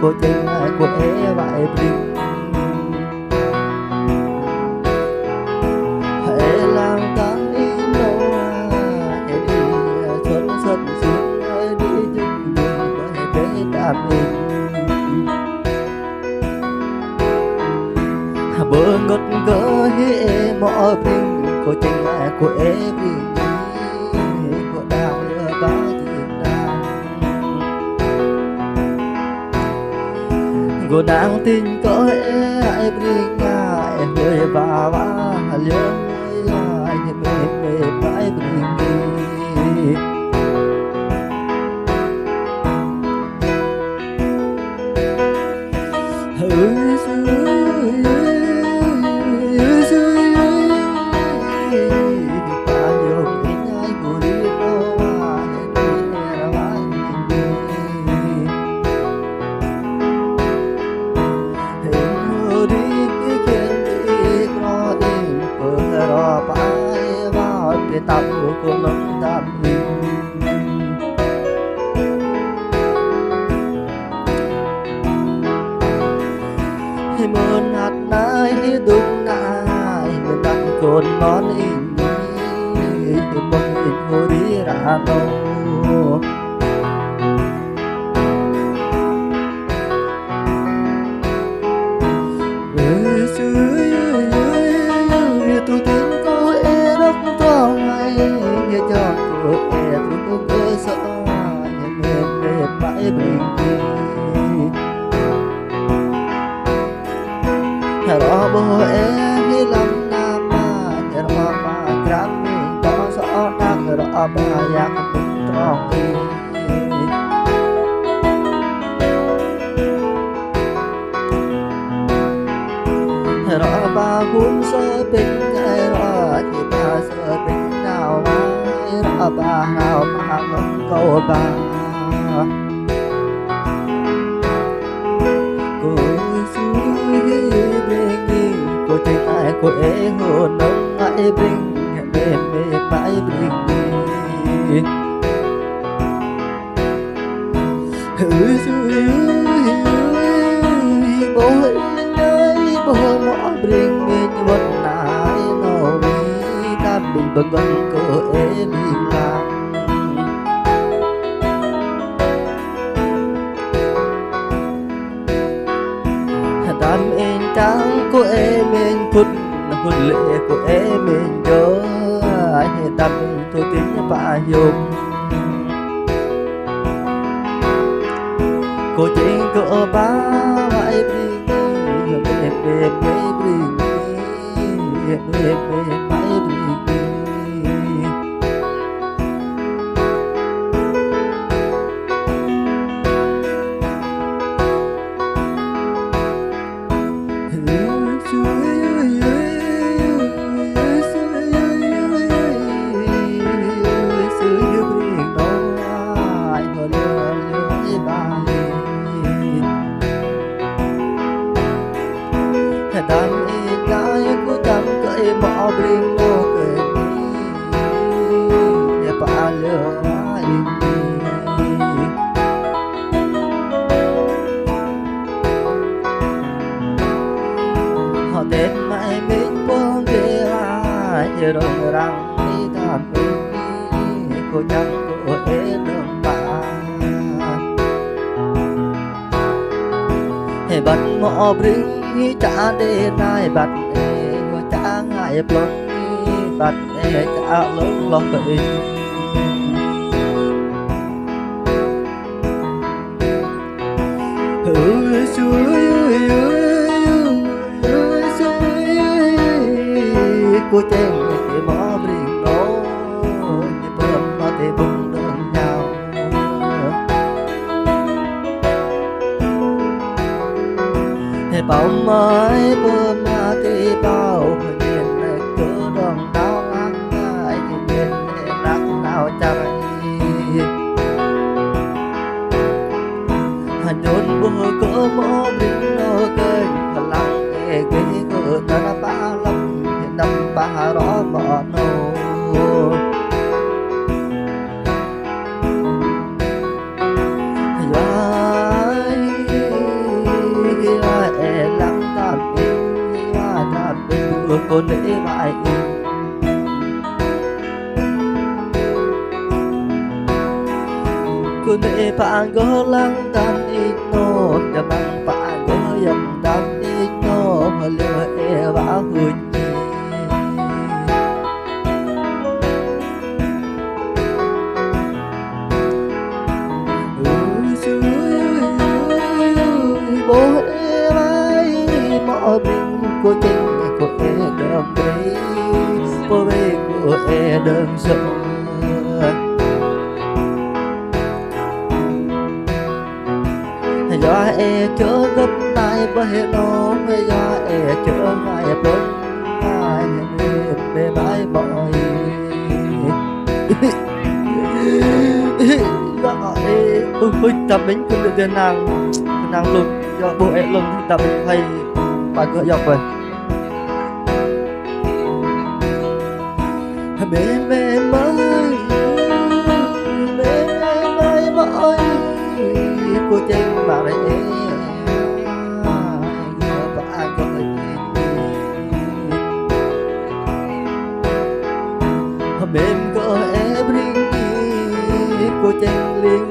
cô chân của é vải bring hãy làm tan đi đâu hãy đi xuân xuân xuân hãy đi chung đường hãy để đạp mình bơ ngất ngỡ hệ mọi bring cô chân của é bring của đào lửa ba cô nàng tình có ai bring ai hơi và lửa ai mê mãi bring tâm của nắng đam hi mơn hạt nai đụng nai mình đặt cồn món in mong in hồ đi ra đâu tôi tin cô e đất to ngày nghe cho cô e tôi cũng cơ sợ mềm mãi bình đó bố em đi làm nam mà đó mà trắng mình có rõ năng đó mà yang mình tròn rõ ba cũng sơ bình ngày rõ thì ta sơ bình nào mai rõ ba hào mà ngân câu ba cô suy bên đi cô trên ai cô é hồn nông ai bình mê mãi bình bố ơi bố mỏ bring mình vật nai nô mi ta bình bần bần cô é bình làm tam em trắng cô é mình phút lệ cô é mình nhớ ai tam tôi tiếng bà dùng cô chỉ có ba vài bring mê bring mãi bring đam mê cái của tâm cậy bỏ bring nó cười để ba lửa họ tên mãi mình buông kia như rồi rằng đi thảm đi cô chẳng cô hết đường bà hãy bắt mỏ bring chả để nai bắt e có chả ngại plong bắt e trả lớn lo vậy ơi suối cô chen thì bỏ riêng nó như bơm mà thì bung đơn nhau thì bao mới bơm mà thì bao nhìn này cứ đòn đau ngang ai nhìn nắng nào trời hành nhốn bơ cỡ mỏ riêng nó cây lăng ghê cỡ nó ba lắm năm ba rõ bỏ nô lắng tàn in tàn in cô lễ bại cô lễ bạn có lắng tàn in nô cho bằng bạn có dầm tàn in nô mà lừa e bão hùi bố em ơi mọi mình cô tình của em đơm đấy bố bê của em đơn sông do em chở gấp tay bê nó do em chở ngày bên ai bê bãi bội ôi tập bánh cũng được tiền nàng luôn cho bố em luôn tập bánh hay bài cửa dọc rồi bên bên mới mới cô trên bà này bà có bên có em riêng cô trên liên